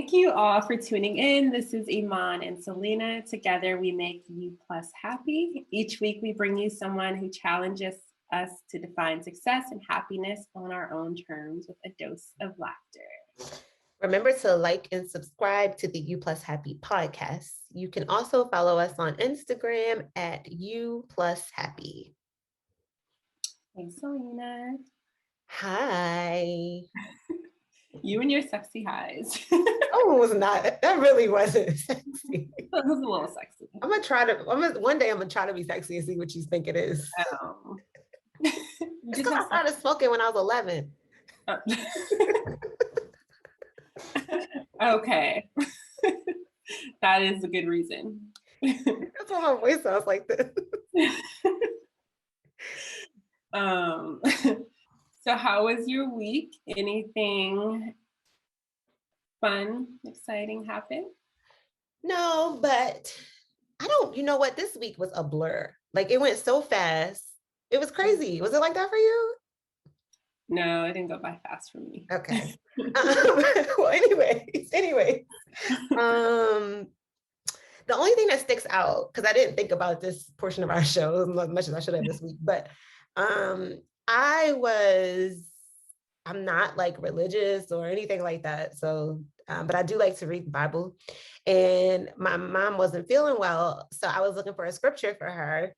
Thank you all for tuning in. This is Iman and Selena. Together we make you plus happy. Each week we bring you someone who challenges us to define success and happiness on our own terms with a dose of laughter. Remember to like and subscribe to the You Plus Happy podcast. You can also follow us on Instagram at You Plus Happy. Hey, Selena. Hi. You and your sexy highs. Oh, it was not. That really wasn't sexy. It was a little sexy. One day I'm gonna try to be sexy and see what you think it is. Because I started smoking when I was 11. Okay. That is a good reason. That's why my voice sounds like this. So how was your week? Anything fun, exciting happen? No, but you know what? This week was a blur. Like it went so fast. It was crazy. Was it like that for you? No, it didn't go by fast for me. Okay. Well, anyways. The only thing that sticks out, because I didn't think about this portion of our show as much as I should have this week, but I'm not like religious or anything like that. So, but I do like to read the Bible, and my mom wasn't feeling well. So I was looking for a scripture for her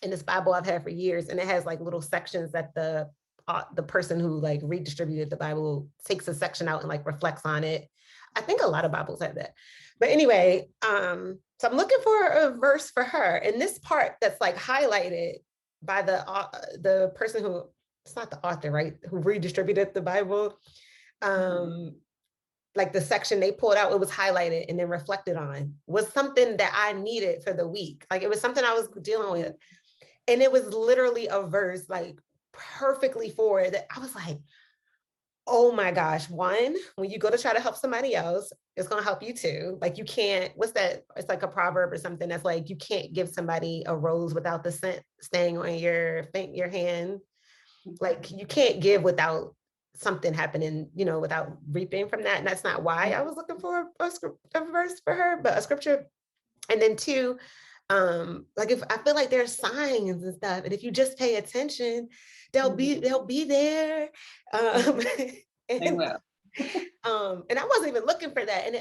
in this Bible I've had for years. And it has like little sections that the person who like redistributed the Bible takes a section out and like reflects on it. I think a lot of Bibles have that. But anyway, so I'm looking for a verse for her. And this part that's like highlighted by the person who, it's not the author, right? Who redistributed the Bible. Like the section they pulled out, it was highlighted and then reflected on, was something that I needed for the week. Like it was something I was dealing with. And it was literally a verse like perfectly for it that I was like, oh my gosh, one, when you go to try to help somebody else, it's going to help you too. Like you can't, what's that? It's like a proverb or something that's like, you can't give somebody a rose without the scent staying on your hand. Like you can't give without something happening, without reaping from that. And that's not why I was looking for a verse for her, but a scripture. And then two, like if I feel like there's signs and stuff, and if you just pay attention, they'll be there. They will. And I wasn't even looking for that. And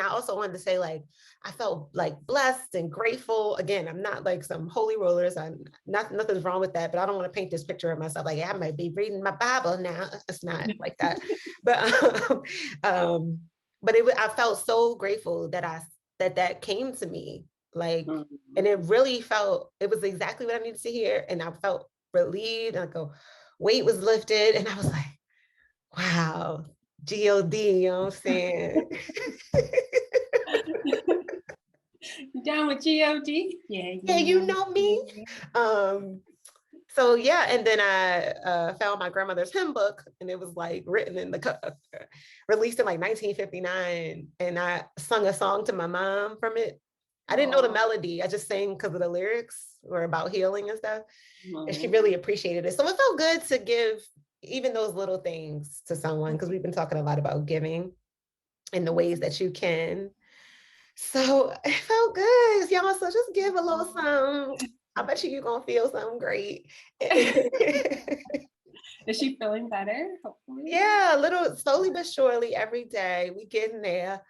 I also wanted to say, like, I felt like blessed and grateful. Again, I'm not like some holy rollers. Nothing's wrong with that, but I don't want to paint this picture of myself like, I might be reading my Bible now. It's not like that. But I felt so grateful that came to me. Like, and it really it was exactly what I needed to hear. And I felt relieved. And weight was lifted. And I was like, wow, G-O-D, you know what I'm saying? You down with G-O-D? Yeah, you know me. So yeah, and then I found my grandmother's hymn book, and it was like written in released in like 1959, and I sung a song to my mom from it. I didn't know the melody. I just sang because of the lyrics were about healing and stuff. And she really appreciated it. So it felt good to give even those little things to someone, because we've been talking a lot about giving in the ways that you can. So it felt good, y'all. So just give a little something. I bet you're going to feel something great. Is she feeling better? Hopefully. Yeah, a little slowly but surely every day. We getting there.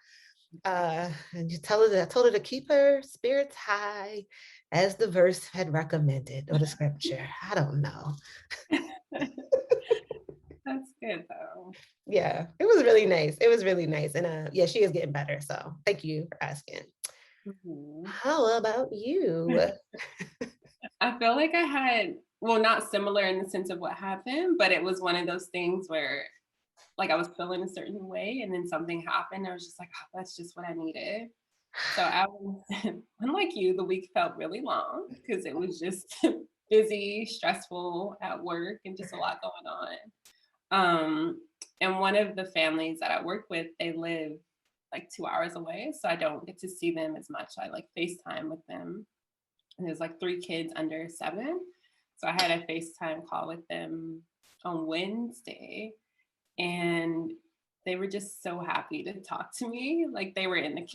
And I told her to keep her spirits high, as the verse had recommended, or the scripture. I don't know. That's good though. Yeah, it was really nice. It was really nice. And yeah, she is getting better. So thank you for asking. How about you? I feel like I had, well, not similar in the sense of what happened, but it was one of those things where like I was feeling a certain way and then something happened. I was just like, oh, that's just what I needed. So unlike you, the week felt really long because it was just busy, stressful at work, and just a lot going on. And one of the families that I work with, they live like 2 hours away. So I don't get to see them as much. I like FaceTime with them. And there's like 3 kids under 7. So I had a FaceTime call with them on Wednesday. And they were just so happy to talk to me. Like they were in the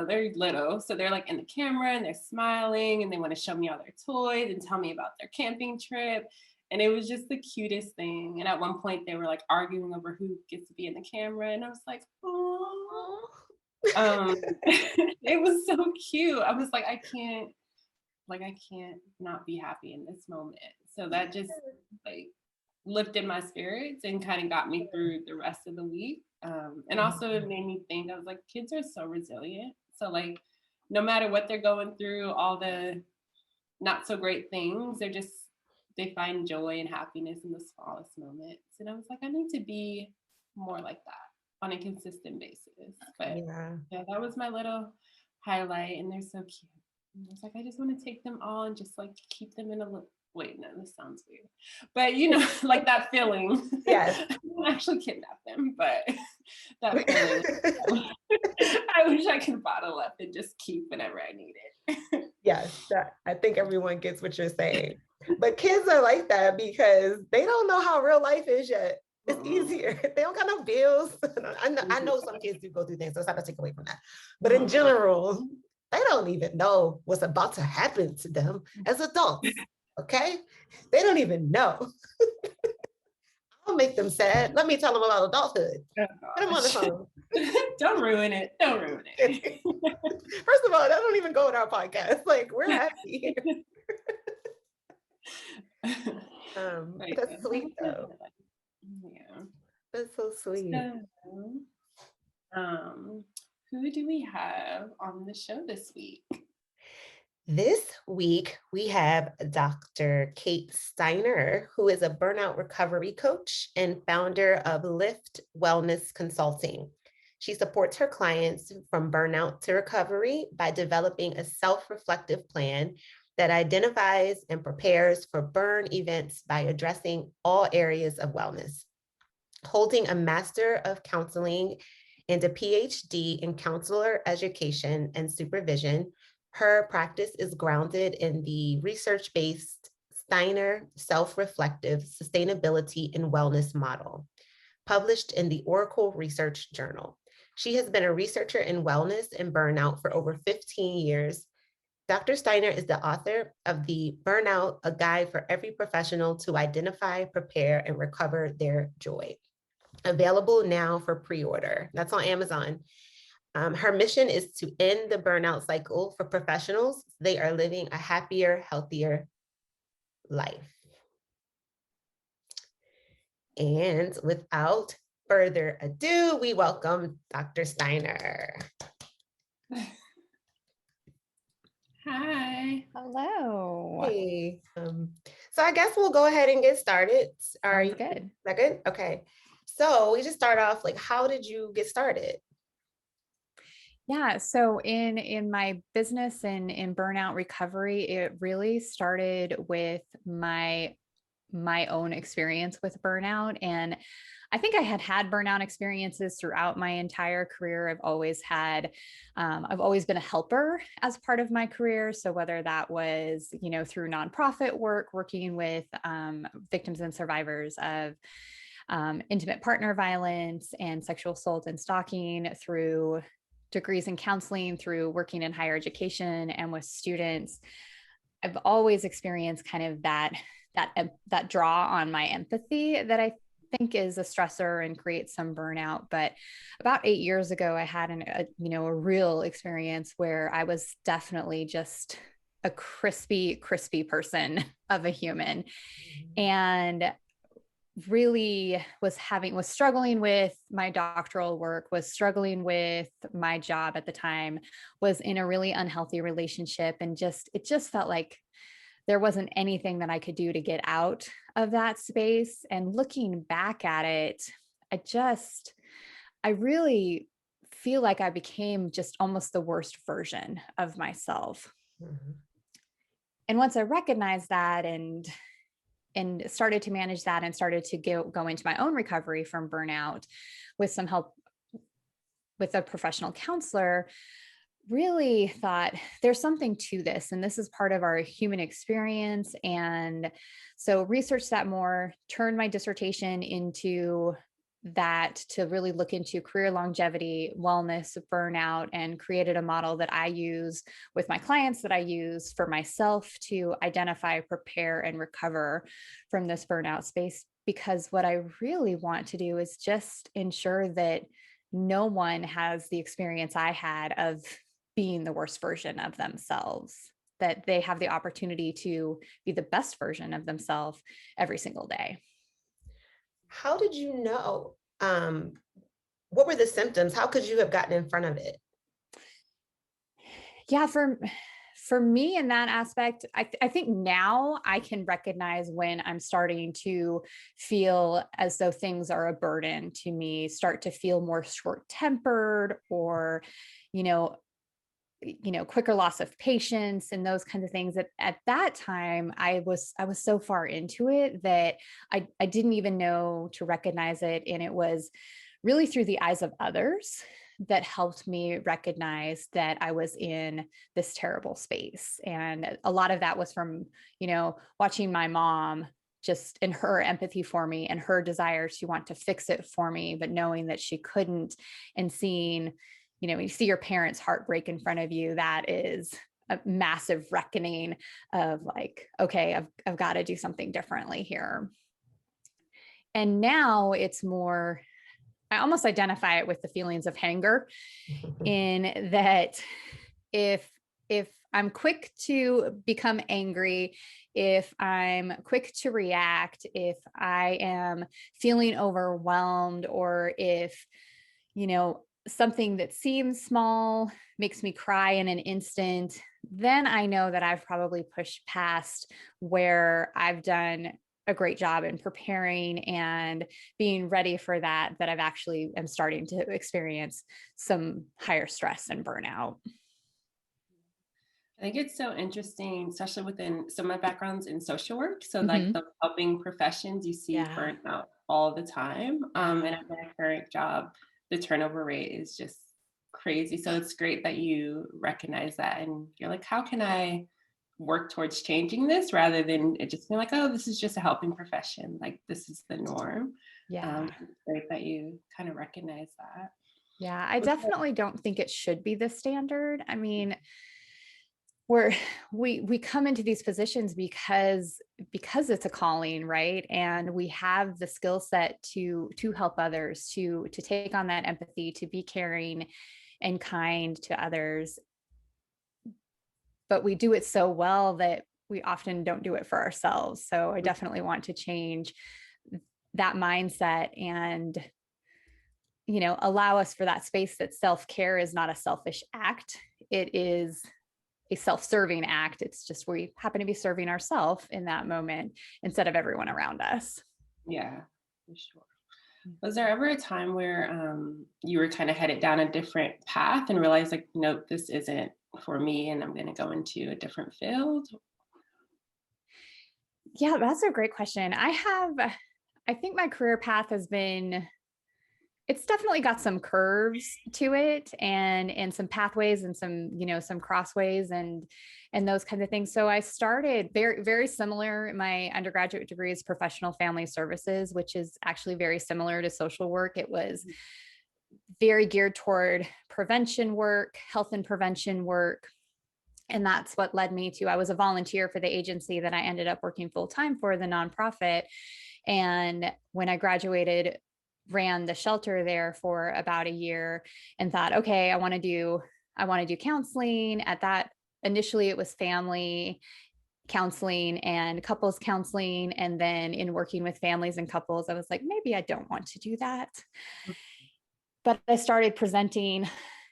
they're little. So they're like in the camera and they're smiling and they want to show me all their toys and tell me about their camping trip. And it was just the cutest thing. And at one point they were like arguing over who gets to be in the camera. And I was like, oh, it was so cute. I was I can't not be happy in this moment. So that just like lifted my spirits and kind of got me through the rest of the week. And also it made me think, I was like, kids are so resilient. So like, no matter what they're going through, all the not so great things, they find joy and happiness in the smallest moments. And I was like, I need to be more like that on a consistent basis. But yeah, that was my little highlight, and they're so cute. And I was like, I just want to take them all and just like keep them in a little. Wait, no, this sounds weird. But like that feeling. Yes. I don't actually kidnap them, but that feeling. I wish I could bottle up and just keep whenever I need it. Yes, I think everyone gets what you're saying. But kids are like that because they don't know how real life is yet. It's easier. They don't got no bills. I know some kids do go through things, so it's not to take away from that. But in general, they don't even know what's about to happen to them as adults. Okay? They don't even know. I'll make them sad. Let me tell them about adulthood. Put them on the phone. Don't ruin it. Don't ruin it. First of all, that don't even go in our podcast. Like, we're happy here. That's sweet though. Yeah. That's so sweet. So, who do we have on the show this week? This week, we have Dr. Kate Steiner, who is a burnout recovery coach and founder of Lift Wellness Consulting. She supports her clients from burnout to recovery by developing a self-reflective plan that identifies and prepares for burn events by addressing all areas of wellness. Holding a Master of Counseling and a Ph.D. in Counselor Education and Supervision, her practice is grounded in the research-based Steiner self-reflective sustainability and wellness model, published in the Oracle Research Journal. She has been a researcher in wellness and burnout for over 15 years. Dr. Steiner is the author of the Burnout, a guide for every professional to identify, prepare, and recover their joy. Available now for pre-order. That's on Amazon. Her mission is to end the burnout cycle for professionals. They are living a happier, healthier life. And without further ado, we welcome Dr. Steiner. Hi. Hello. Hey. So I guess we'll go ahead and get started. Are you good? Is that good? Okay. So we just start off, like, how did you get started? Yeah. So in my business and in burnout recovery, it really started with my own experience with burnout. And I think I had burnout experiences throughout my entire career. I've always been a helper as part of my career. So whether that was, through nonprofit work, working with victims and survivors of intimate partner violence and sexual assault and stalking, through degrees in counseling, through working in higher education and with students, I've always experienced kind of that draw on my empathy that I think is a stressor and creates some burnout. But about 8 years ago, I had a real experience where I was definitely just a crispy person of a human, and really was struggling with my doctoral work, was struggling with my job at the time, was in a really unhealthy relationship. And it just felt like there wasn't anything that I could do to get out of that space. And looking back at it, I really feel like I became just almost the worst version of myself. Mm-hmm. And once I recognized that and started to manage that and started to go into my own recovery from burnout with some help with a professional counselor, really thought there's something to this, and this is part of our human experience. And so researched that more, turned my dissertation into that to really look into career longevity, wellness, burnout, and created a model that I use with my clients, that I use for myself to identify, prepare, and recover from this burnout space. Because what I really want to do is just ensure that no one has the experience I had of being the worst version of themselves, that they have the opportunity to be the best version of themselves every single day. How did you know? What were the symptoms? How could you have gotten in front of it? Yeah, for me in that aspect, I think now I can recognize when I'm starting to feel as though things are a burden to me, start to feel more short-tempered, or, you know, quicker loss of patience and those kinds of things. At that time, I was so far into it that I didn't even know to recognize it. And it was really through the eyes of others that helped me recognize that I was in this terrible space. And a lot of that was from, watching my mom, just in her empathy for me and her desire to want to fix it for me, but knowing that she couldn't, and seeing, you see your parents' heartbreak in front of you. That is a massive reckoning of like, okay, I've got to do something differently here. And now it's more, I almost identify it with the feelings of hanger, in that if I'm quick to become angry, if I'm quick to react, if I am feeling overwhelmed, or if, something that seems small makes me cry in an instant, then I know that I've probably pushed past where I've done a great job in preparing and being ready for that I've actually am starting to experience some higher stress and burnout. I think it's so interesting, especially within some of my backgrounds in social work. So Mm-hmm. like the helping professions, you see burnout all the time. And at my current job, the turnover rate is just crazy. So it's great that you recognize that and you're like, how can I work towards changing this, rather than it just being like, oh, this is just a helping profession. Like this is the norm. Yeah. It's great that you kind of recognize that. Yeah. I definitely don't think it should be the standard. I mean, we come into these positions because it's a calling, right? And we have the skill set to help others, to take on that empathy, to be caring and kind to others. But we do it so well that we often don't do it for ourselves. So I definitely want to change that mindset and, allow us for that space that self-care is not a selfish act. It is a self-serving act. It's just we happen to be serving ourselves in that moment instead of everyone around us. Yeah, for sure. Was there ever a time where you were kind of headed down a different path and realized like, no, this isn't for me and I'm going to go into a different field? Yeah, that's a great question. I think my career path has been, it's definitely got some curves to it, and some pathways and some, some crossways and those kinds of things. So I started very, very similar. My undergraduate degree is professional family services, which is actually very similar to social work. It was very geared toward prevention work, health and prevention work. And that's what led me to, I was a volunteer for the agency that I ended up working full-time for, the nonprofit. And when I graduated, ran the shelter there for about a year and thought, okay, I want to do counseling. At that, initially it was family counseling and couples counseling. And then in working with families and couples, I was like, maybe I don't want to do that. But I started presenting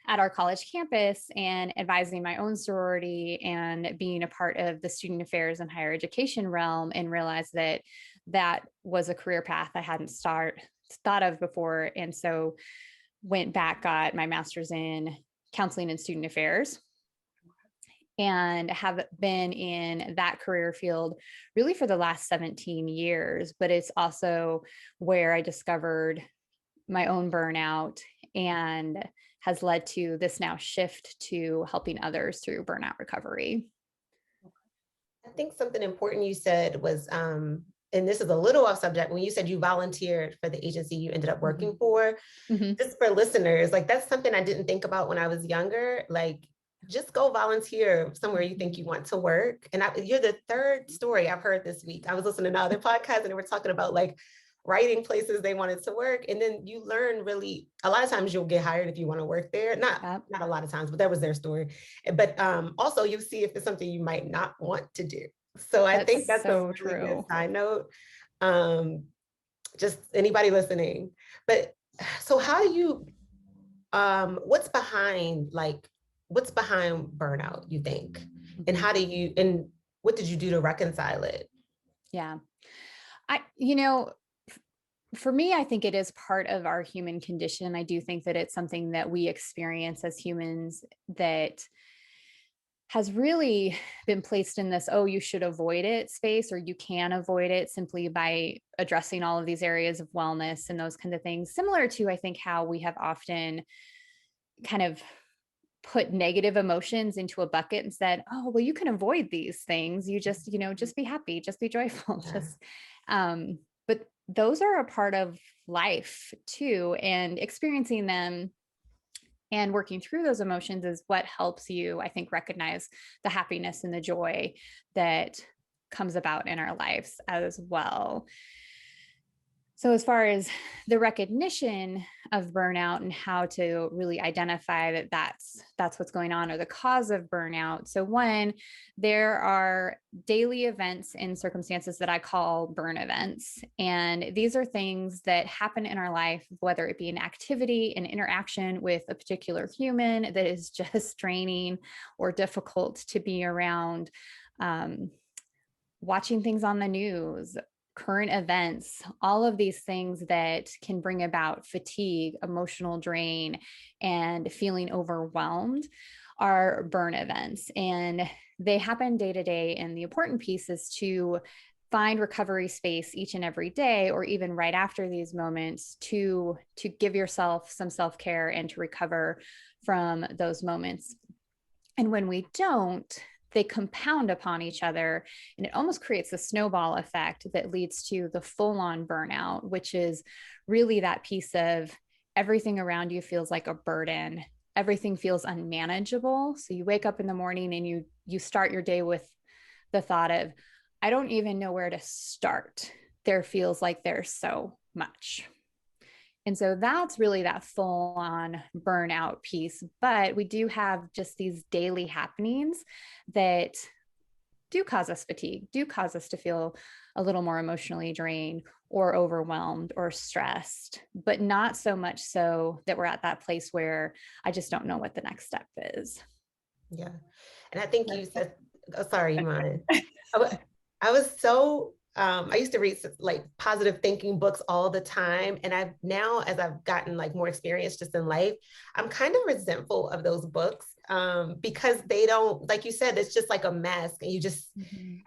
at our college campus and advising my own sorority and being a part of the student affairs and higher education realm, and realized that that was a career path I hadn't thought of before. And so went back, got my master's in counseling and student affairs, and have been in that career field really for the last 17 years. But it's also where I discovered my own burnout and has led to this now shift to helping others through burnout recovery. I think something important you said was and this is a little off subject, when you said you volunteered for the agency you ended up working for, just for listeners, like that's something I didn't think about when I was younger. Like, just go volunteer somewhere you think you want to work. And you're the third story I've heard this week. I was listening to other podcasts and they were talking about like writing places they wanted to work. And then you learn really, a lot of times you'll get hired if you want to work there. Not a lot of times, but that was their story. But also you see if it's something you might not want to do. So I think that's so a really true. Good side note. Just anybody listening. But so how do you, what's behind burnout, you think? And how do you, and what did you do to reconcile it? Yeah. For me, I think it is part of our human condition. I do think that it's something that we experience as humans that has really been placed in this, oh, you should avoid it space, or you can avoid it simply by addressing all of these areas of wellness and those kinds of things. Similar to, I think, how we have often kind of put negative emotions into a bucket and said, oh, well, you can avoid these things. You just, just be happy, just be joyful. But those are a part of life too. And experiencing them and working through those emotions is what helps you, I think, recognize the happiness and the joy that comes about in our lives as well. So as far as the recognition of burnout and how to really identify that that's what's going on, or the cause of burnout. So one, there are daily events and circumstances that I call burn events. And these are things that happen in our life, whether it be an activity, an interaction with a particular human that is just draining or difficult to be around, watching things on the news, current events, all of these things that can bring about fatigue, emotional drain, and feeling overwhelmed are burn events. And they happen day to day. And the important piece is to find recovery space each and every day, or even right after these moments, to give yourself some self-care and to recover from those moments. And when we don't, they compound upon each other, and it almost creates a snowball effect that leads to the full-on burnout, which is really that piece of everything around you feels like a burden. Everything feels unmanageable. So you wake up in the morning and you start your day with the thought of, I don't even know where to start. There feels like there's so much. And so that's really that full on burnout piece. But we do have just these daily happenings that do cause us fatigue, do cause us to feel a little more emotionally drained or overwhelmed or stressed, but not so much so that we're at that place where I just don't know what the next step is. Yeah. And I think you said, oh, sorry, Iman. I was so, I used to read like positive thinking books all the time. And I've now, as I've gotten like more experience just in life, I'm kind of resentful of those books because they don't, like you said, it's just like a mask, and you just,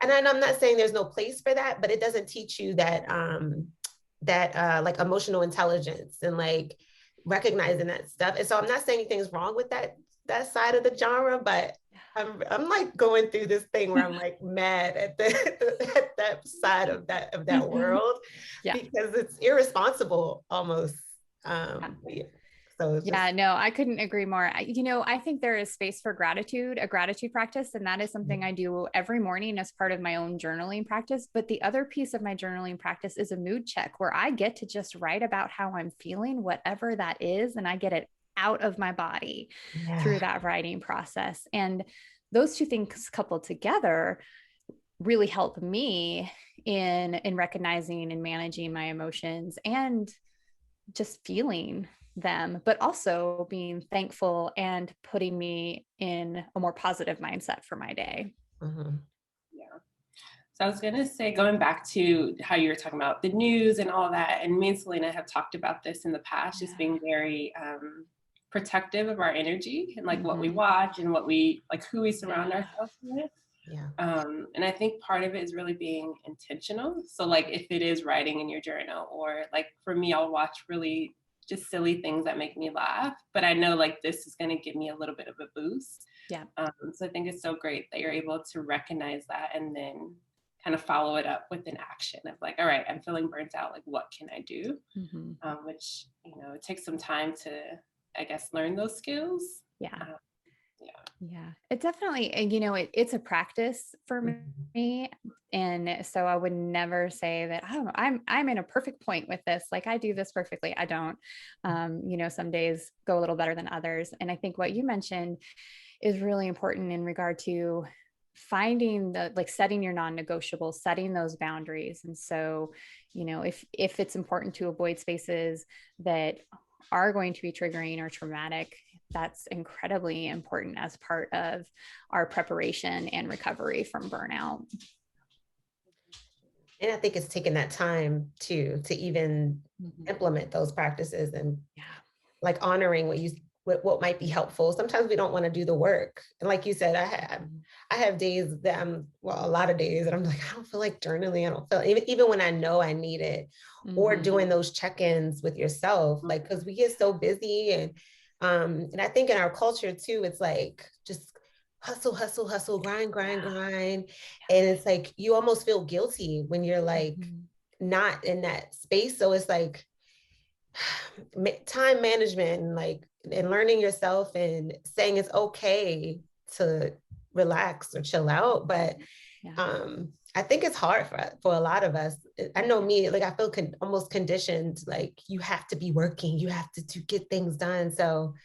and I'm not saying there's no place for that, but it doesn't teach you that, like emotional intelligence and like recognizing that stuff. And so I'm not saying anything's wrong with that side of the genre, but I'm like going through this thing where I'm like mad at at that side of that world, because it's irresponsible almost. So no, I couldn't agree more. I think there is space for gratitude, a gratitude practice, and that is something I do every morning as part of my own journaling practice. But the other piece of my journaling practice is a mood check, where I get to just write about how I'm feeling, whatever that is, and I get it out of my body through that writing process. And those two things coupled together really help me in recognizing and managing my emotions and just feeling them, but also being thankful and putting me in a more positive mindset for my day. Yeah. So I was going to say, going back to how you were talking about the news and all that, and me and Selena have talked about this in the past, just being very protective of our energy and like what we watch and what we like, who we surround ourselves with. And I think part of it is really being intentional. So like if it is writing in your journal, or like for me, I'll watch really just silly things that make me laugh, but I know like this is going to give me a little bit of a boost. So I think it's so great that you're able to recognize that and then kind of follow it up with an action of like, all right, I'm feeling burnt out. Like, what can I do? Which, it takes some time to, I guess, learn those skills. Yeah. Yeah. Yeah, it definitely, and it's a practice for me. And so I would never say that, oh, I'm in a perfect point with this. Like I do this perfectly. I don't, some days go a little better than others. And I think what you mentioned is really important in regard to finding setting your non-negotiables, setting those boundaries. And so, if it's important to avoid spaces that are going to be triggering or traumatic, that's incredibly important as part of our preparation and recovery from burnout. And I think it's taking that time to even implement those practices and like honoring what might be helpful. Sometimes we don't want to do the work. And like you said, I have days that a lot of days that I'm like, I don't feel like journaling. I don't feel even when I know I need it, or doing those check-ins with yourself, like, because we get so busy and I think in our culture too, it's like just hustle, grind. And it's like, you almost feel guilty when you're like not in that space. So it's like time management and learning yourself and saying it's okay to relax or chill out. But I think it's hard for a lot of us. I know me, like I feel almost conditioned, like you have to be working, you have to get things done. So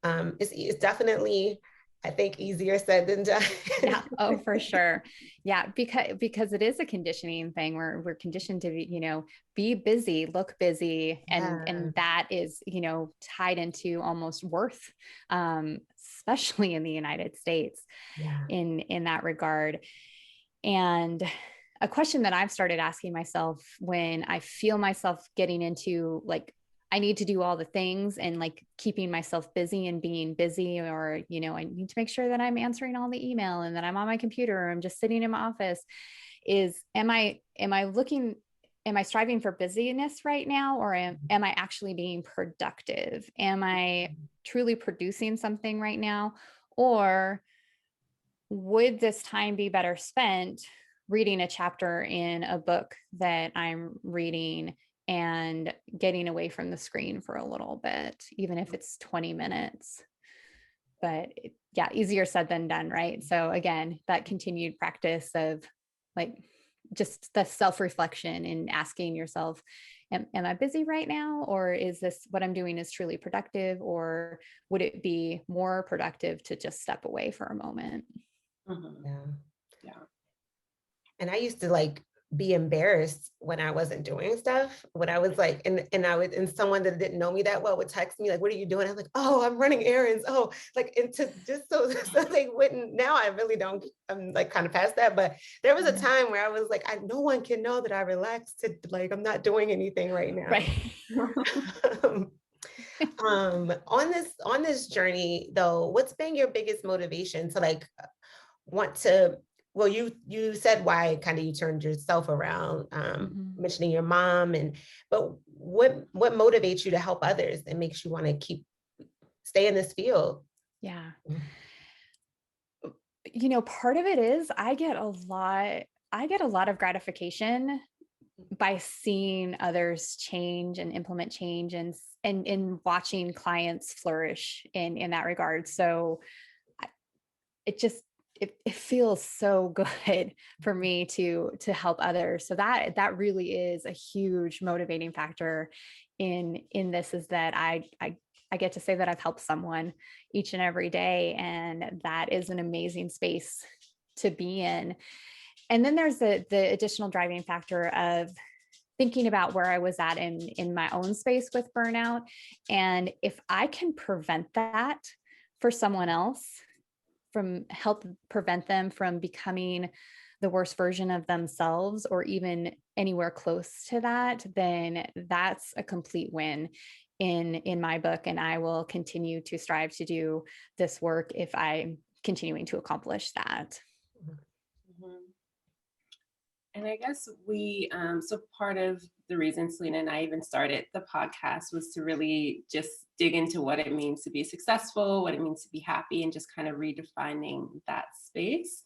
it's definitely, I think, easier said than done. Yeah. Oh, for sure. Yeah. Because it is a conditioning thing where we're conditioned to be busy, look busy. And that is, tied into almost worth, especially in the United States in that regard. And a question that I've started asking myself when I feel myself getting into like, I need to do all the things and like keeping myself busy and being busy, or, I need to make sure that I'm answering all the email and that I'm on my computer or I'm just sitting in my office is, am I striving for busyness right now? Or am I actually being productive? Am I truly producing something right now? Or would this time be better spent reading a chapter in a book that I'm reading and getting away from the screen for a little bit, even if it's 20 minutes? But easier said than done, right? So again, that continued practice of like just the self-reflection and asking yourself, am I busy right now? Or is this what I'm doing is truly productive? Or would it be more productive to just step away for a moment? Yeah. And I used to like be embarrassed when I wasn't doing stuff, when I was like, and someone that didn't know me that well would text me like, what are you doing? I'm like, oh, I'm running errands. Oh, like, and to just so they wouldn't, now I really don't, I'm like kind of past that. But there was a time where I was like, no one can know that I relaxed, to like, I'm not doing anything right now. Right. On this journey though, what's been your biggest motivation to like want to, well, you said why kind of you turned yourself around, mentioning your mom, but what motivates you to help others and makes you want to stay in this field? Yeah. Part of it is I get a lot of gratification by seeing others change and implement change and in watching clients flourish in that regard. So it feels so good for me to help others. So that really is a huge motivating factor in this, is that I get to say that I've helped someone each and every day. And that is an amazing space to be in. And then there's the additional driving factor of thinking about where I was at in my own space with burnout. And if I can prevent that for someone else, help prevent them from becoming the worst version of themselves or even anywhere close to that, then that's a complete win in my book. And I will continue to strive to do this work if I'm continuing to accomplish that. And I guess so part of the reason Selena and I even started the podcast was to really just dig into what it means to be successful, what it means to be happy, and just kind of redefining that space.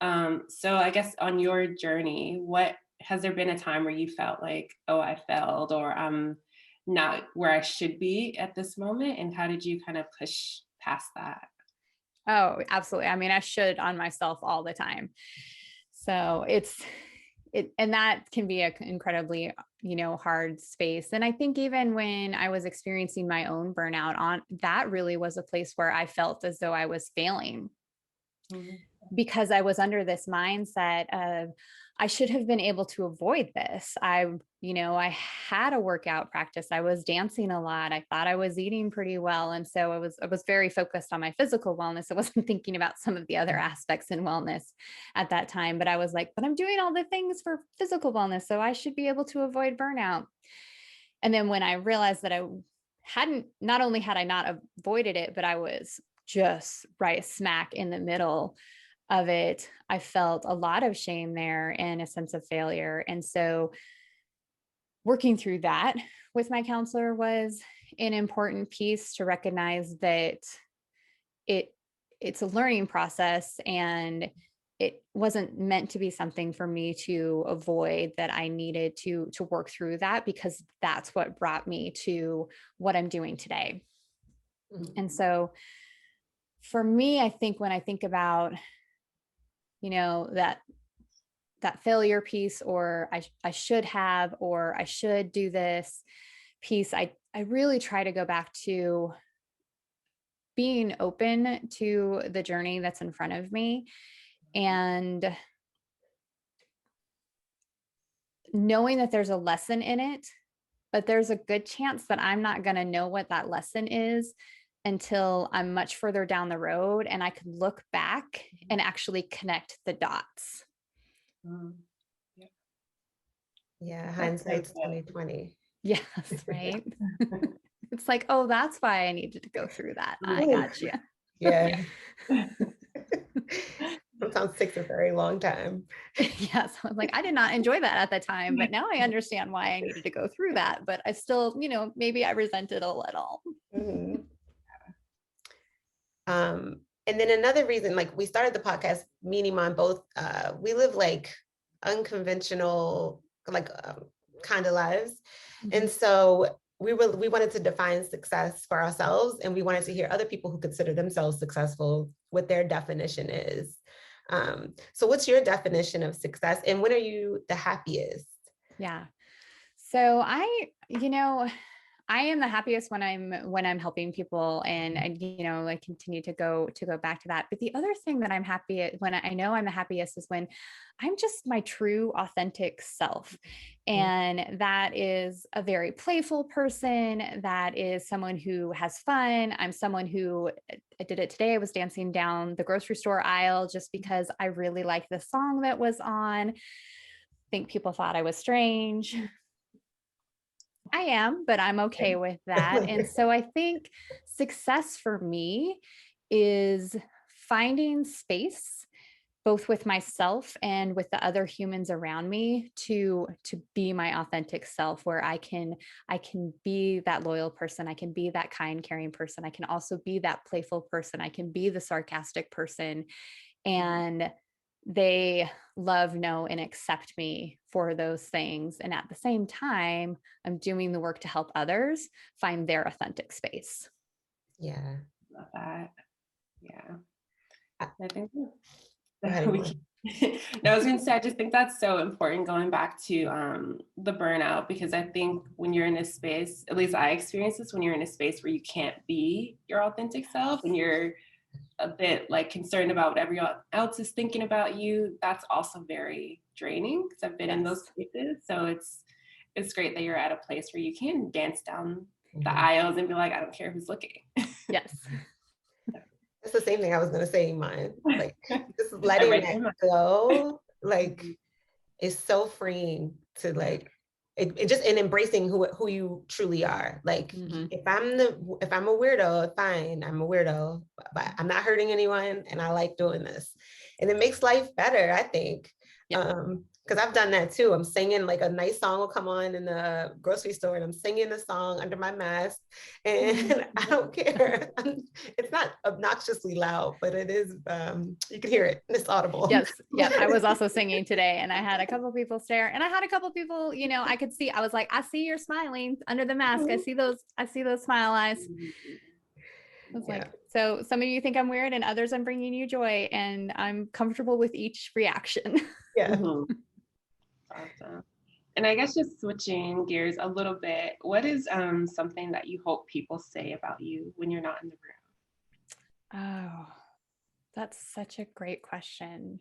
So I guess on your journey, what has there been a time where you felt like, oh, I failed, or I'm not where I should be at this moment? And how did you kind of push past that? Oh, absolutely. I mean, I should on myself all the time. So and that can be an incredibly, hard space. And I think even when I was experiencing my own burnout that really was a place where I felt as though I was failing, because I was under this mindset of I should have been able to avoid this. I had a workout practice. I was dancing a lot. I thought I was eating pretty well. And so I was very focused on my physical wellness. I wasn't thinking about some of the other aspects in wellness at that time, but I was like, but I'm doing all the things for physical wellness, so I should be able to avoid burnout. And then when I realized that not only had I not avoided it, but I was just right smack in the middle of it, I felt a lot of shame there and a sense of failure. And so working through that with my counselor was an important piece to recognize that it's a learning process, and it wasn't meant to be something for me to avoid, that I needed to work through that, because that's what brought me to what I'm doing today. And so for me, I think when I think about, that failure piece, or I should have, or I should do this piece, I really try to go back to being open to the journey that's in front of me, and knowing that there's a lesson in it, but there's a good chance that I'm not going to know what that lesson is until I'm much further down the road and I can look back and actually connect the dots. Yeah, hindsight's 2020. Yes, right. It's like, oh, that's why I needed to go through that. I got you. Yeah. Sometimes it takes a very long time. Yes. I was like, I did not enjoy that at the time, but now I understand why I needed to go through that. But I still, maybe I resent it a little. Mm-hmm. And then another reason, like we started the podcast, me and Iman both, we live like unconventional, like kind of lives. Mm-hmm. And so we wanted to define success for ourselves, and we wanted to hear other people who consider themselves successful, what their definition is. So what's your definition of success, and when are you the happiest? Yeah. So I am the happiest when I'm helping people, and I continue to go back to that. But the other thing that I'm happy at, when I know I'm the happiest, is when I'm just my true, authentic self. And that is a very playful person. That is someone who has fun. I'm someone who, I did it today. I was dancing down the grocery store aisle just because I really liked the song that was on. I think people thought I was strange. I am, but I'm okay with that. And so I think success for me is finding space, both with myself and with the other humans around me, to be my authentic self, where I can be that loyal person. I can be that kind, caring person. I can also be that playful person. I can be the sarcastic person. And they love, know, and accept me for those things. And at the same time, I'm doing the work to help others find their authentic space. Yeah. Love that. Yeah. I think I was going to say, I just think that's so important, going back to the burnout, because I think when you're in a space, at least I experience this, when you're in a space where you can't be your authentic self and you're a bit like concerned about what everyone else is thinking about you, that's also very draining, because I've been in those spaces. So it's great that you're at a place where you can dance down the aisles and be like, I don't care who's looking. Yes. It's the same thing I was going to say, mine. Like, just letting that go, like, is so freeing to like, it just, and embracing who you truly are. Like, if I'm a weirdo, fine, I'm a weirdo, but I'm not hurting anyone, and I like doing this. And it makes life better, I think. Yeah. Because I've done that too. I'm singing, like a nice song will come on in the grocery store and I'm singing the song under my mask and I don't care. It's not obnoxiously loud, but it is, you can hear it. It's audible. Yes. Yeah. I was also singing today and I had a couple people stare and I had a couple people, I could see, I was like, I see you're smiling under the mask. I see those smile eyes. I was like, so some of you think I'm weird and others I'm bringing you joy and I'm comfortable with each reaction. Yeah. Awesome. And I guess just switching gears a little bit, what is something that you hope people say about you when you're not in the room? Oh, that's such a great question.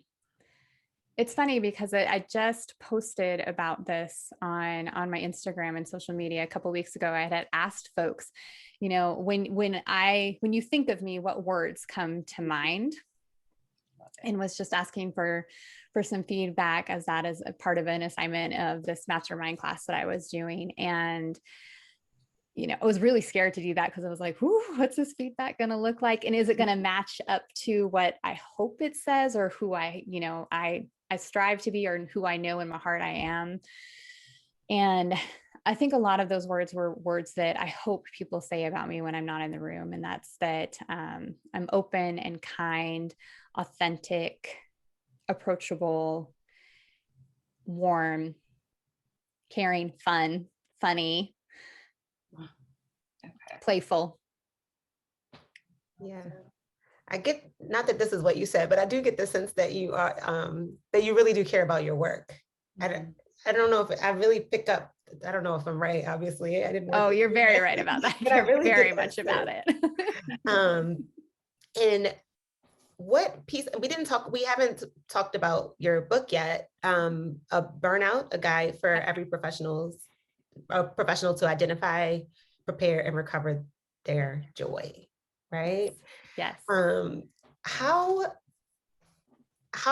It's funny because I just posted about this on my Instagram and social media a couple of weeks ago. I had asked folks, when you think of me, what words come to mind? And was just asking for some feedback, as that is a part of an assignment of this mastermind class that I was doing. And I was really scared to do that because I was like, what's this feedback going to look like? And is it going to match up to what I hope it says, or who I strive to be, or who I know in my heart I am? And I think a lot of those words were words that I hope people say about me when I'm not in the room. And that's that I'm open and kind, authentic, approachable, warm, caring, fun, funny, playful. Yeah. I get, not that this is what you said, but I do get the sense that you are, that you really do care about your work. I don't know if I really pick up, I don't know if I'm right, obviously. I didn't. Oh, you're very right about that. But I really very much about it. And what piece, we haven't talked about your book yet, a Burnout, a guide for every professional to identify, prepare, and recover their joy, right? Yes. How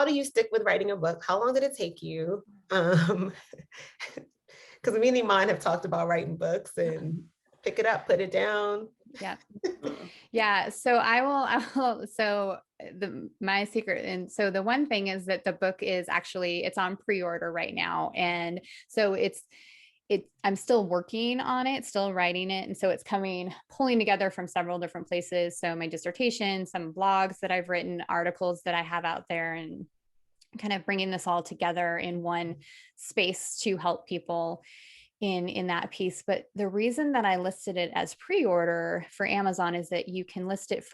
do you stick with writing a book? How long did it take you? Because me and Iman have talked about writing books and pick it up, put it down. Yeah. Yeah. So so my secret. And so the one thing is that the book is actually, it's on pre-order right now. And so I'm still working on it, still writing it. And so it's pulling together from several different places. So my dissertation, some blogs that I've written, articles that I have out there, and kind of bringing this all together in one space to help people in that piece. But the reason that I listed it as pre-order for Amazon is that you can list it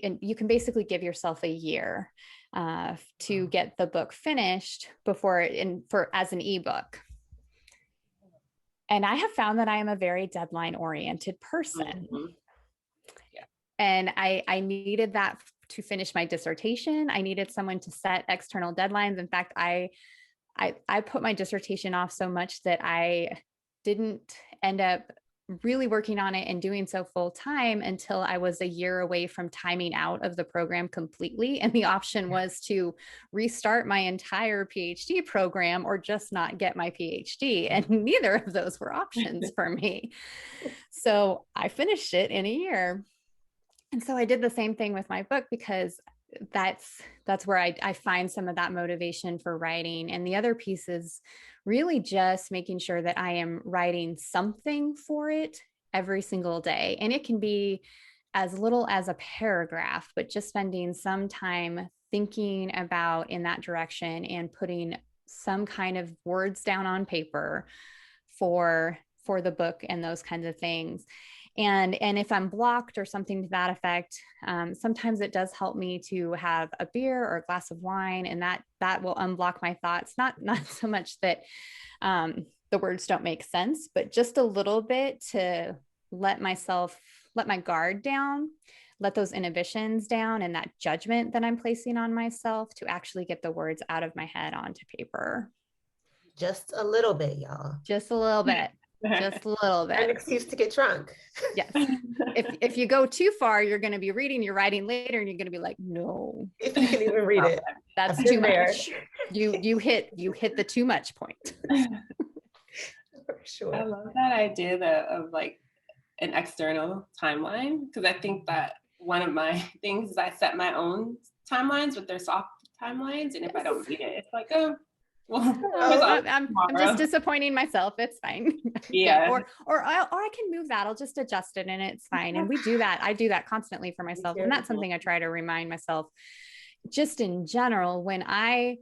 and you can basically give yourself a year to get the book finished as an ebook. And I have found that I am a very deadline oriented person. Mm-hmm. Yeah. And I needed that to finish my dissertation. I needed someone to set external deadlines. In fact, I put my dissertation off so much that I didn't end up really working on it and doing so full time until I was a year away from timing out of the program completely. And the option was to restart my entire PhD program or just not get my PhD. And neither of those were options for me. So I finished it in a year. And so I did the same thing with my book, because that's where I find some of that motivation for writing. And the other piece is really just making sure that I am writing something for it every single day. And it can be as little as a paragraph, but just spending some time thinking about in that direction and putting some kind of words down on paper for the book and those kinds of things. And if I'm blocked or something to that effect, sometimes it does help me to have a beer or a glass of wine, and that will unblock my thoughts. Not so much that the words don't make sense, but just a little bit to let my guard down, let those inhibitions down, and that judgment that I'm placing on myself, to actually get the words out of my head onto paper. Just a little bit, y'all. Just a little bit. Just a little bit. An excuse to get drunk. Yes. If you go too far, you're going to be reading your writing later, and you're going to be like, no. If you can even read it. That's too much. You hit the too much point. For sure. I love that idea of like an external timeline, because I think that one of my things is I set my own timelines, but they're soft timelines. And if I don't meet it, it's like, oh, well, Oh, I'm tomorrow. just disappointing myself. It's fine. Yeah. Or I can move that. I'll just adjust it and it's fine. And we do that. I do that constantly for myself. And that's something I try to remind myself just in general when I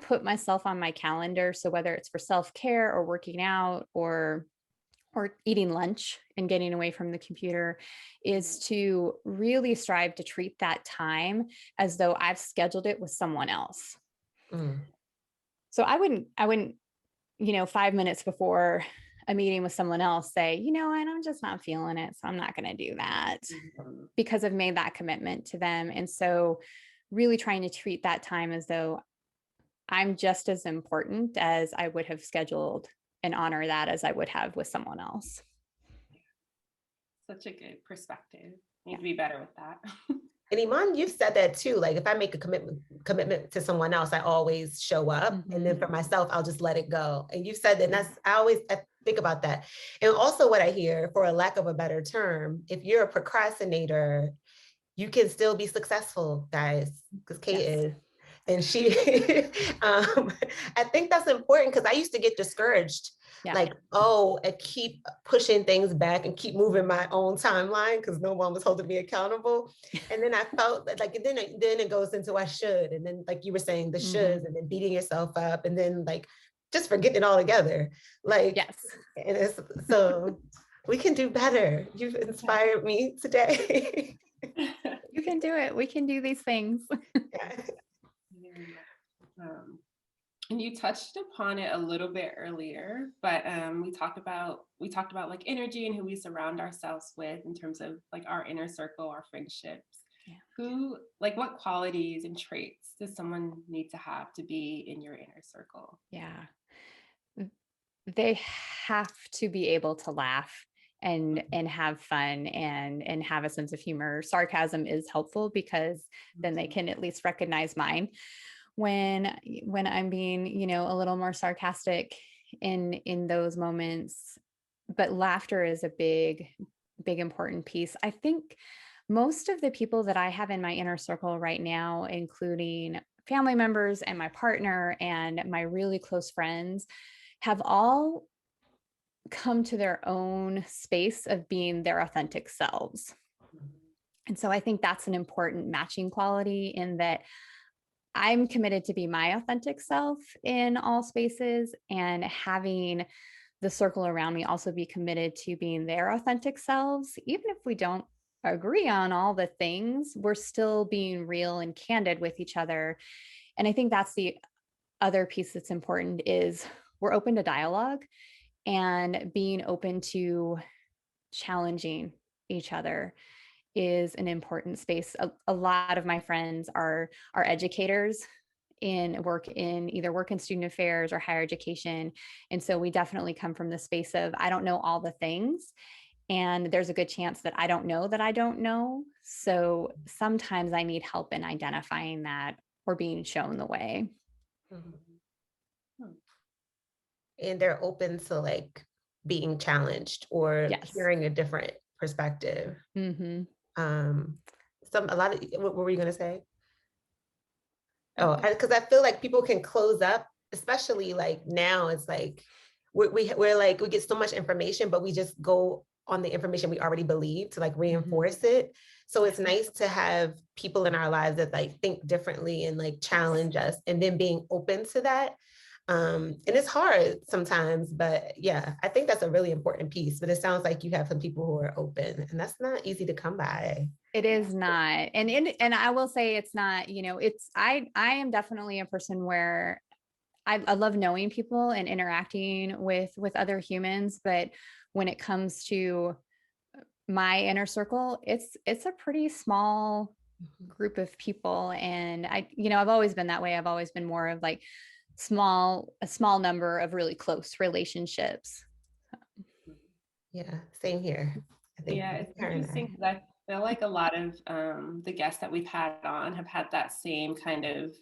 put myself on my calendar. So whether it's for self-care or working out or eating lunch and getting away from the computer, is to really strive to treat that time as though I've scheduled it with someone else. So I wouldn't, 5 minutes before a meeting with someone else say, and I'm just not feeling it. So I'm not going to do that because I've made that commitment to them. And so really trying to treat that time as though I'm just as important as I would have scheduled and honor that as I would have with someone else. Such a good perspective. Need to be better with that. And Iman, you've said that too. Like if I make a commitment to someone else, I always show up. And then for myself, I'll just let it go. And you've said that, and I think about that. And also what I hear, for a lack of a better term, if you're a procrastinator, you can still be successful, guys, because Kate is. And she, I think that's important because I used to get discouraged. Like, I keep pushing things back and keep moving my own timeline because no one was holding me accountable. And then I felt like, then it goes into I should. And then like you were saying, the shoulds, and then beating yourself up, and then like just forgetting it all together. Like, and it's, so we can do better. You've inspired me today. You can do it. We can do these things. And you touched upon it a little bit earlier, but we talked about like energy and who we surround ourselves with in terms of like our inner circle, our friendships. What qualities and traits does someone need to have to be in your inner circle? They have to be able to laugh and have fun and have a sense of humor. Sarcasm is helpful because then they can at least recognize mine when I'm being, a little more sarcastic in those moments. But laughter is a big important piece. I think most of the people that I have in my inner circle right now, including family members and my partner and my really close friends, have all come to their own space of being their authentic selves. And so I think that's an important matching quality, in that I'm committed to be my authentic self in all spaces, and having the circle around me also be committed to being their authentic selves. Even if we don't agree on all the things, we're still being real and candid with each other. And I think that's the other piece that's important, is we're open to dialogue and being open to challenging each other is an important space. A lot of my friends are educators work in student affairs or higher education. And so we definitely come from the space of, I don't know all the things, and there's a good chance that I don't know that I don't know. So sometimes I need help in identifying that or being shown the way. And they're open to like being challenged or hearing a different perspective. What were you going to say? Because I feel like people can close up, especially like now. It's like we're like, we get so much information, but we just go on the information we already believe to like reinforce it. So it's nice to have people in our lives that like think differently and like challenge us, and then being open to that. And it's hard sometimes, but yeah, I think that's a really important piece. But it sounds like you have some people who are open, and that's not easy to come by. It is not. And I will say it's not, I am definitely a person where I love knowing people and interacting with other humans. But when it comes to my inner circle, it's a pretty small group of people. And I've always been that way. I've always been more of like a small number of really close relationships. Yeah, same here. I think it's interesting because I feel like a lot of the guests that we've had on have had that same kind of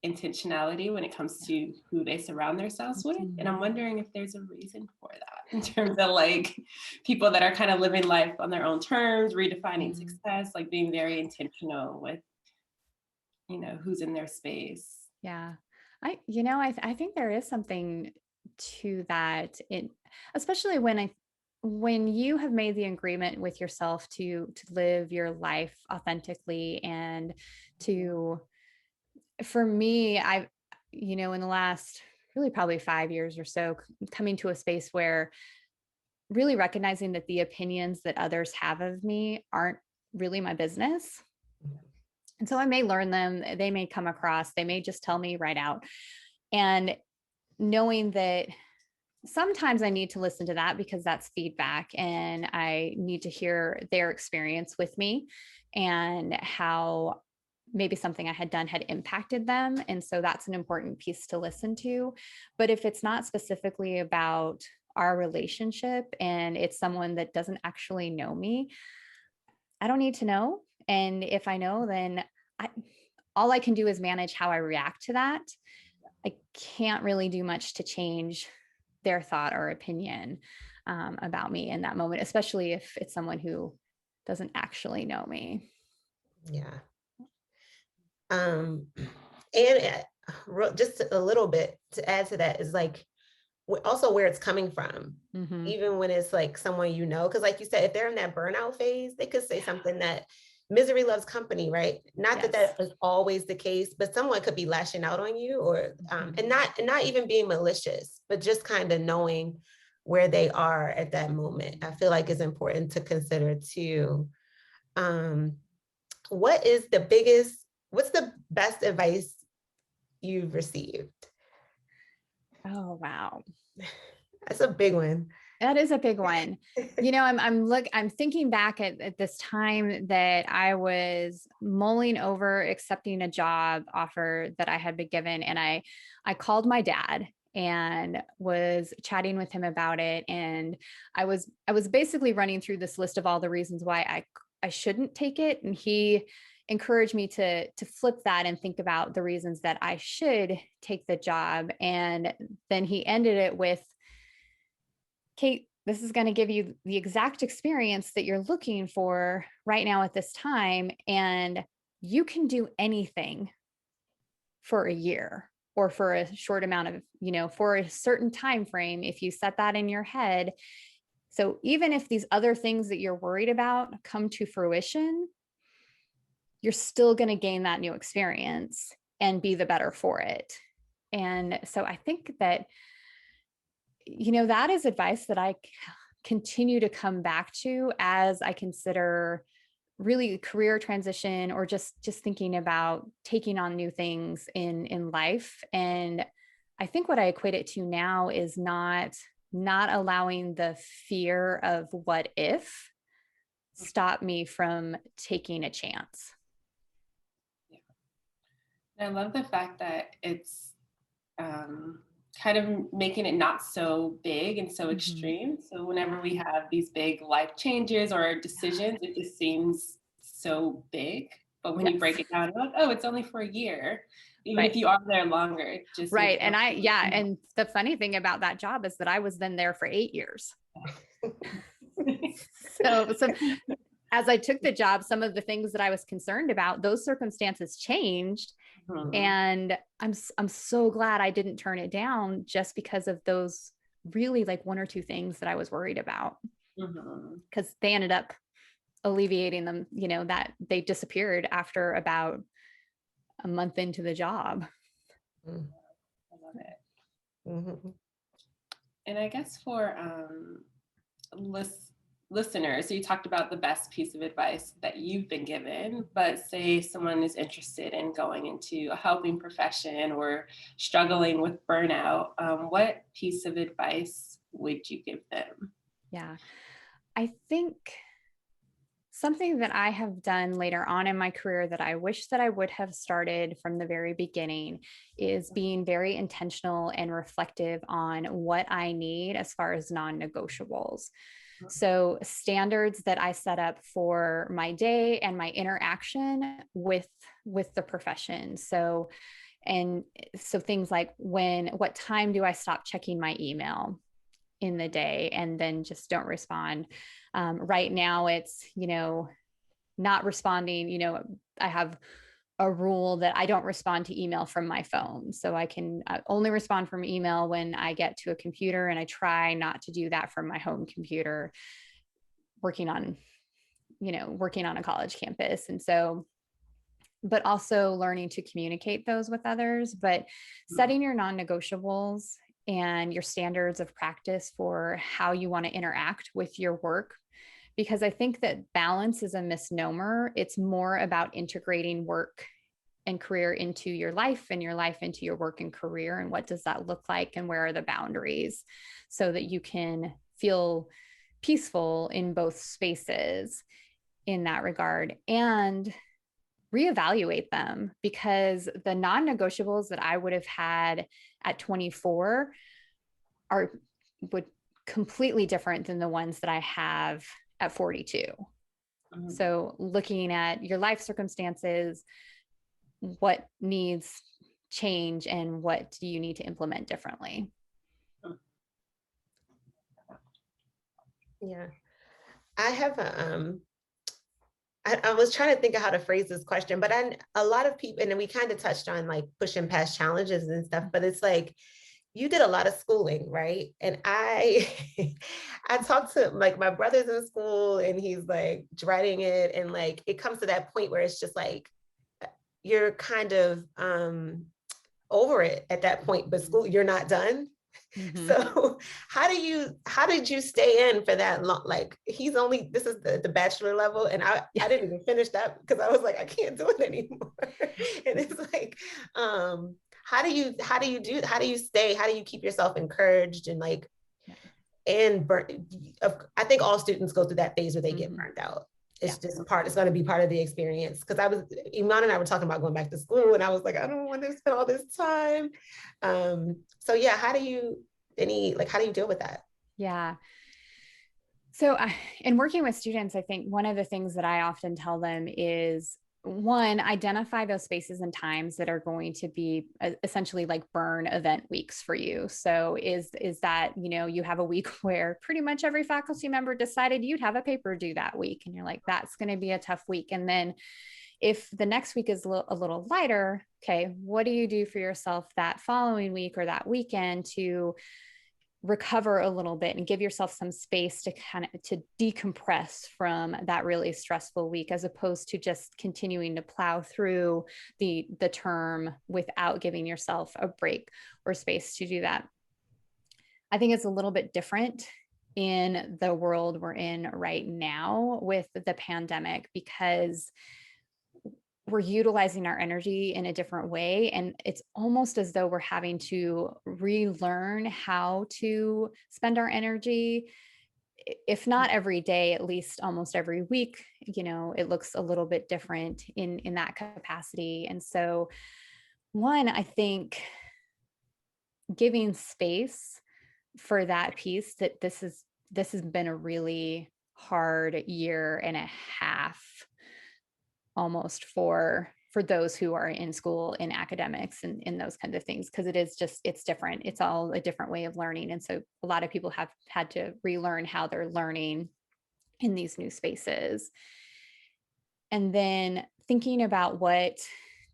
intentionality when it comes to who they surround themselves with. And I'm wondering if there's a reason for that, in terms of like people that are kind of living life on their own terms, redefining success, like being very intentional with, who's in their space. Yeah. I think there is something to that, especially when you have made the agreement with yourself to live your life authentically, and for me, in the last really probably 5 years or so, coming to a space where really recognizing that the opinions that others have of me aren't really my business. And so I may learn them, they may come across, they may just tell me right out. And knowing that sometimes I need to listen to that because that's feedback, and I need to hear their experience with me and how maybe something I had done had impacted them. And so that's an important piece to listen to. But if it's not specifically about our relationship and it's someone that doesn't actually know me, I don't need to know. And if I know, then all I can do is manage how I react to that. I can't really do much to change their thought or opinion about me in that moment, especially if it's someone who doesn't actually know me. Yeah. And just a little bit to add to that is like, also where it's coming from, even when it's like someone, because like you said, if they're in that burnout phase, they could say something that misery loves company, right? Not that that is always the case, but someone could be lashing out on you, or and not even being malicious, but just kind of knowing where they are at that moment. I feel like it's important to consider too. What's the best advice you've received? Oh, wow. That's a big one. That is a big one. I'm thinking back at this time that I was mulling over accepting a job offer that I had been given. And I called my dad and was chatting with him about it. And I was basically running through this list of all the reasons why I shouldn't take it. And he encouraged me to flip that and think about the reasons that I should take the job. And then he ended it with, Kate, this is going to give you the exact experience that you're looking for right now at this time. And you can do anything for a year or for a short amount of, for a certain time frame, if you set that in your head. So even if these other things that you're worried about come to fruition, you're still going to gain that new experience and be the better for it. And so I think that, that is advice that I continue to come back to as I consider really career transition, or just thinking about taking on new things in life. And I think what I equate it to now is not allowing the fear of what if stop me from taking a chance. I love the fact that it's kind of making it not so big and so extreme. So whenever we have these big life changes or decisions, it just seems so big. But when you break it down, you're like, oh, it's only for a year. Even if you are there longer, it just right. And and the funny thing about that job is that I was then there for 8 years. So as I took the job, some of the things that I was concerned about, those circumstances changed. And I'm so glad I didn't turn it down just because of those really like one or two things that I was worried about, because they ended up alleviating them, that they disappeared after about a month into the job. I love it. And I guess for listeners, so you talked about the best piece of advice that you've been given, but say someone is interested in going into a helping profession or struggling with burnout, what piece of advice would you give them? Yeah, I think something that I have done later on in my career that I wish that I would have started from the very beginning is being very intentional and reflective on what I need as far as non-negotiables. So standards that I set up for my day and my interaction with the profession. So things like what time do I stop checking my email in the day and then just don't respond. Right now it's, not responding, I have a rule that I don't respond to email from my phone. So I can only respond from email when I get to a computer, and I try not to do that from my home computer, working on a college campus. And so, but also learning to communicate those with others, but setting your non-negotiables and your standards of practice for how you want to interact with your work. Because I think that balance is a misnomer. It's more about integrating work and career into your life, and your life into your work and career. And what does that look like? And where are the boundaries so that you can feel peaceful in both spaces in that regard, and reevaluate them, because the non-negotiables that I would have had at 24 would completely different than the ones that I have at 42. So looking at your life circumstances, what needs change and what do you need to implement differently? Yeah. I have I was trying to think of how to phrase this question, but a lot of people, and then we kind of touched on like pushing past challenges and stuff, but it's like, you did a lot of schooling, right? And I talked to like my brother's in school and he's like dreading it. And like, it comes to that point where it's just like, you're kind of over it at that point, but school, you're not done. Mm-hmm. So how did you stay in for that long? Like, this is the bachelor level. And I didn't even finish that because I was like, I can't do it anymore. And it's like, how do you keep yourself encouraged and like, and I think all students go through that phase where they get burnt out. It's just it's going to be part of the experience. Because Iman and I were talking about going back to school, and I was like, I don't want to spend all this time. So yeah, how do you deal with that? Yeah. So in working with students, I think one of the things that I often tell them is, one, identify those spaces and times that are going to be essentially like burn event weeks for you. So is that, you have a week where pretty much every faculty member decided you'd have a paper due that week, and you're like, that's going to be a tough week. And then if the next week is a little lighter, okay, what do you do for yourself that following week or that weekend to recover a little bit and give yourself some space to decompress from that really stressful week, as opposed to just continuing to plow through the term without giving yourself a break or space to do that. I think it's a little bit different in the world we're in right now with the pandemic, because we're utilizing our energy in a different way. And it's almost as though we're having to relearn how to spend our energy, if not every day, at least almost every week. It looks a little bit different in that capacity. And so one, I think giving space for that piece, that this has been a really hard year and a half almost for those who are in school, in academics and in those kinds of things, because it's different. It's all a different way of learning. And so a lot of people have had to relearn how they're learning in these new spaces. And then thinking about what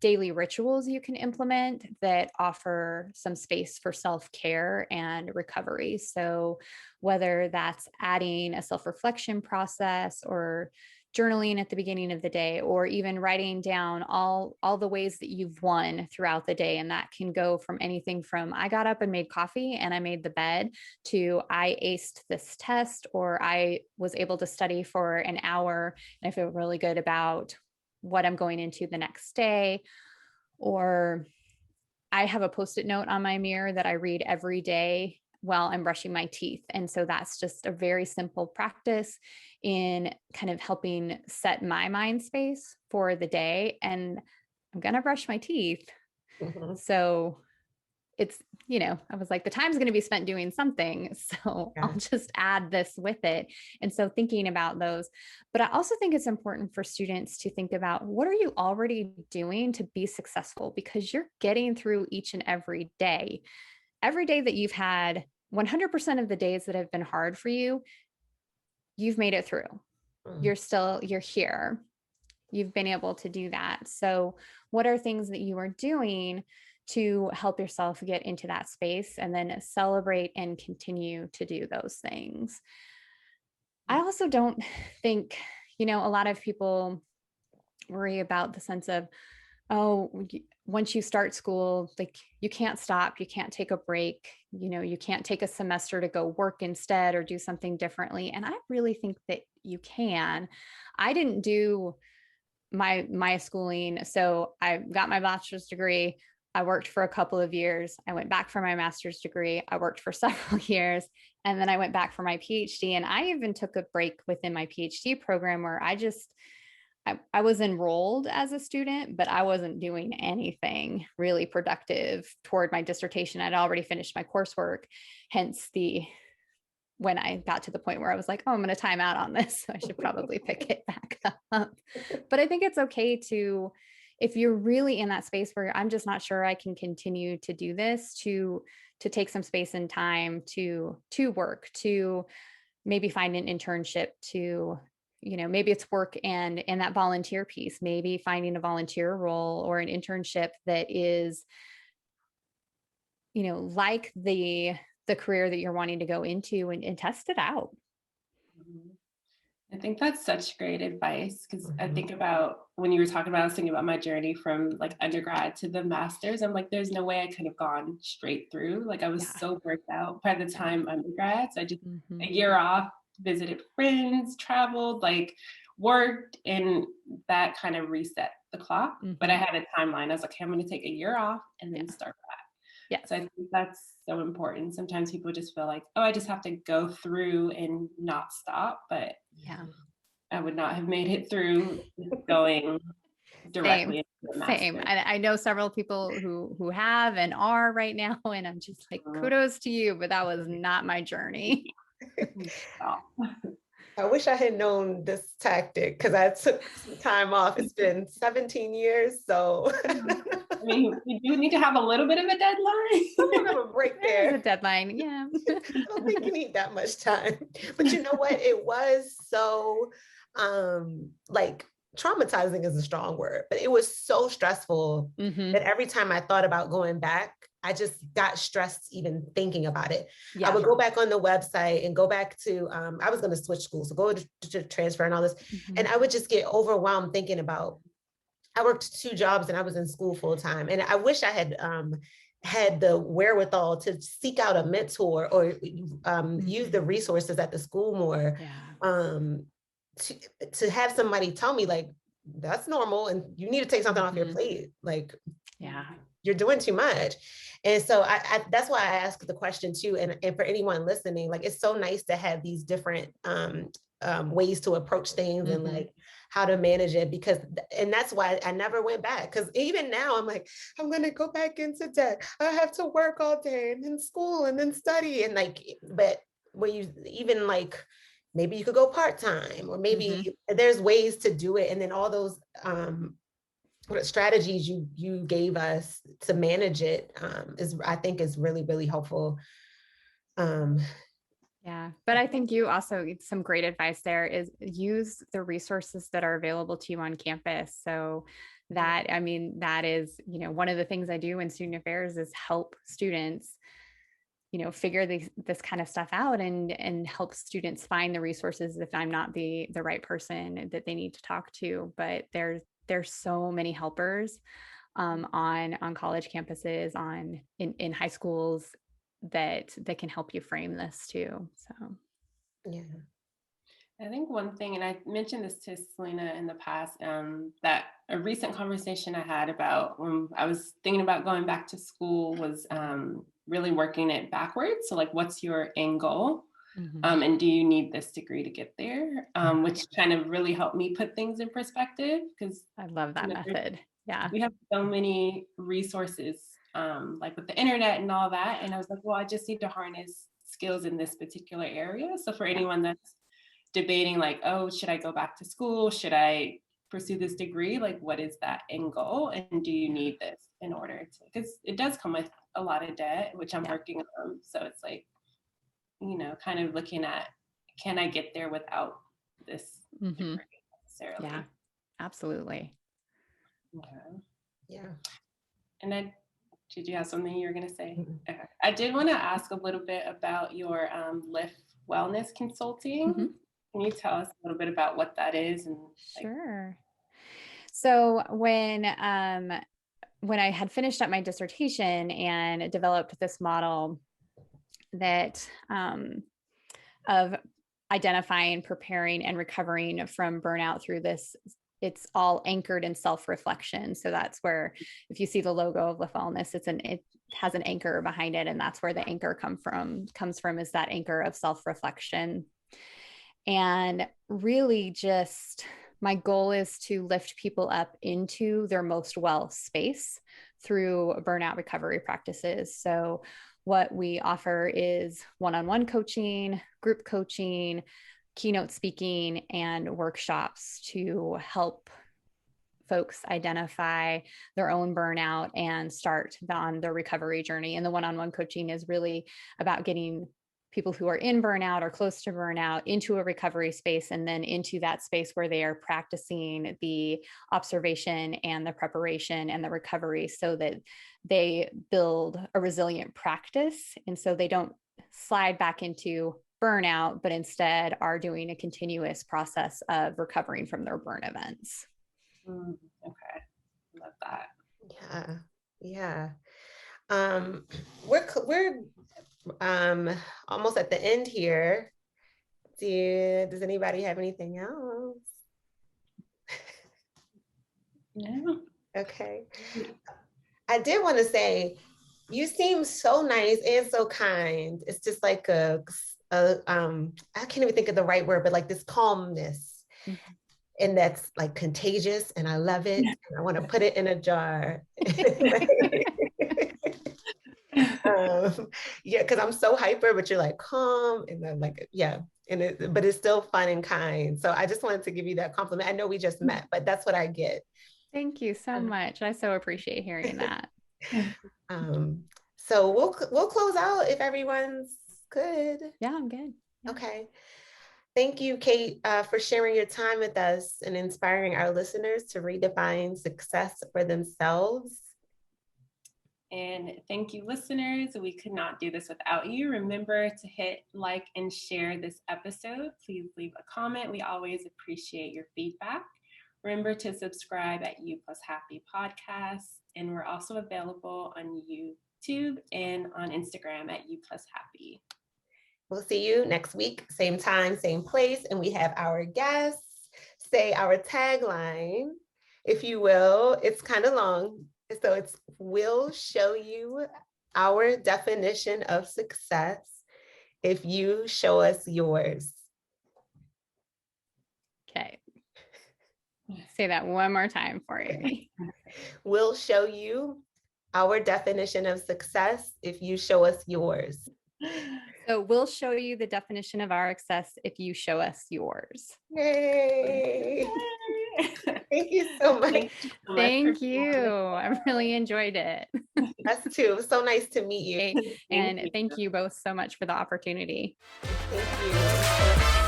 daily rituals you can implement that offer some space for self-care and recovery. So whether that's adding a self-reflection process, or journaling at the beginning of the day, or even writing down all the ways that you've won throughout the day. And that can go from anything from, I got up and made coffee and I made the bed, to I aced this test, or I was able to study for an hour and I feel really good about what I'm going into the next day. Or I have a Post-it note on my mirror that I read every day while I'm brushing my teeth. And so that's just a very simple practice in kind of helping set my mind space for the day. And I'm going to brush my teeth. Mm-hmm. So it's, I was like, the time's going to be spent doing something. So I'll just add this with it. And so thinking about those, but I also think it's important for students to think about, what are you already doing to be successful? Because you're getting through each and every day. Every day that you've had, 100% of the days that have been hard for you, you've made it through. You're here. You've been able to do that. So what are things that you are doing to help yourself get into that space, and then celebrate and continue to do those things. I also don't think, a lot of people worry about the sense of, oh, once you start school, like you can't stop, you can't take a break, you can't take a semester to go work instead or do something differently. And I really think that you can. I didn't do my schooling. So I got my bachelor's degree. I worked for a couple of years. I went back for my master's degree. I worked for several years. And then I went back for my PhD. And I even took a break within my PhD program where I was enrolled as a student, but I wasn't doing anything really productive toward my dissertation. I'd already finished my coursework. Hence when I got to the point where I was like, oh, I'm going to time out on this, so I should probably pick it back up. But I think it's okay to, if you're really in that space where I'm just not sure I can continue to do this, to take some space and time to work, to maybe find an internship, to, maybe it's work and that volunteer piece, maybe finding a volunteer role or an internship that is, like the career that you're wanting to go into, and test it out. I think that's such great advice, because I Mhm. think about when you were talking about, I was thinking about my journey from like undergrad to the master's. I'm like, there's no way I could have gone straight through. Like I was Yeah. so burnt out by the time undergrad. So I just Mhm. a year off, visited friends, traveled, like worked, and that kind of reset the clock. But I Mhm. had a timeline. I was like, okay, I'm going to take a year off and then Yeah. start back. Yes. So I think that's so important. Sometimes people just feel like, oh, I just have to go through and not stop. But Yeah. I would not have made it through going directly into the Same. master. And I know several people who have and are right now, and I'm just like, kudos to you, but that was not my journey. I wish I had known this tactic, because I took some time off. It's been 17 years, so. I mean, you do need to have a little bit of a deadline. A little bit of a break There's there. a deadline. Yeah. I don't think you need that much time. But you know what? It was so like traumatizing is a strong word, but it was so stressful that every time I thought about going back, I just got stressed even thinking about it. Yeah. I would go back on the website and go back to, I was going to switch schools, so go to transfer and all this. And I would just get overwhelmed thinking about, I worked 2 jobs and I was in school full time. And I wish I had the wherewithal to seek out a mentor or use the resources at the school more. Yeah. To have somebody tell me like, that's normal and you need to take something off your plate. Like, Yeah. you're doing too much. And so I that's why I asked the question too. And for anyone listening, like, it's so nice to have these different ways to approach things and like how to manage it, because, and that's why I never went back. Because even now I'm like, I'm going to go back into debt. I have to work all day and then school and then study. And like, but when you even like, maybe you could go part-time, or maybe there's ways to do it. And then all those what strategies you gave us to manage it is, I think, is really, really helpful. Yeah. But I think you also, some great advice there is use the resources that are available to you on campus. So that, I mean, that is, one of the things I do in student affairs is help students, figure this kind of stuff out and help students find the resources if I'm not the right person that they need to talk to. But there's so many helpers on college campuses, in high schools, that can help you frame this too. So Yeah. I think one thing, and I mentioned this to Selena in the past, that a recent conversation I had about when I was thinking about going back to school was really working it backwards. So like, what's your end goal? And do you need this degree to get there? Which kind of really helped me put things in perspective, because I love that method. Yeah. We have so many resources, like with the internet and all that. And I was like, well, I just need to harness skills in this particular area. So for anyone that's debating like, oh, should I go back to school? Should I pursue this degree? Like, what is that end goal? And do you need this in order to, because it does come with a lot of debt, which I'm working on. So it's like, kind of looking at, can I get there without this degree necessarily? Yeah, absolutely. Okay. Yeah. And did you have something you were going to say? Mm-hmm. Okay. I did want to ask a little bit about your Lyft Wellness Consulting. Mm-hmm. Can you tell us a little bit about what that is? And Sure. So when I had finished up my dissertation and developed this model that of identifying, preparing, and recovering from burnout through this, it's all anchored in self-reflection. So that's where, if you see the logo of Lyft Wellness, it has an anchor behind it, and that's where the anchor comes from is that anchor of self-reflection. And really just my goal is to lift people up into their most well space through burnout recovery practices. So what we offer is one-on-one coaching, group coaching, keynote speaking, and workshops to help folks identify their own burnout and start on their recovery journey. And the one-on-one coaching is really about getting people who are in burnout or close to burnout into a recovery space, and then into that space where they are practicing the observation and the preparation and the recovery so that they build a resilient practice. And so they don't slide back into burnout, but instead are doing a continuous process of recovering from their burn events. Okay. Love that. Yeah. We're almost at the end here. Does anybody have anything else? No. Okay. I did want to say, you seem so nice and so kind. It's just like I can't even think of the right word, but like this calmness. Mm-hmm. And that's like contagious, and I love it. And I want to put it in a jar. Yeah, because I'm so hyper, but you're like calm, and I'm like, yeah, but it's still fun and kind. So I just wanted to give you that compliment. I know we just met, but that's what I get. Thank you so much. I so appreciate hearing that. So we'll close out if everyone's good. Yeah, I'm good. Yeah. Okay. Thank you, Kate, for sharing your time with us and inspiring our listeners to redefine success for themselves. And thank you, listeners. We could not do this without you. Remember to hit like and share this episode. Please leave a comment. We always appreciate your feedback. Remember to subscribe at U+ Happy Podcast. And we're also available on YouTube and on Instagram at U+ Happy. We'll see you next week, same time, same place. And we have our guests say our tagline, if you will. It's kind of long. So it's, we'll show you our definition of success if you show us yours. Okay. Say that one more time for me. We'll show you our definition of success if you show us yours. So we'll show you the definition of our success if you show us yours. Yay! Thank you so much. Thank you. I really enjoyed it. Us too. It was so nice to meet you. And thank you both so much for the opportunity. Thank you.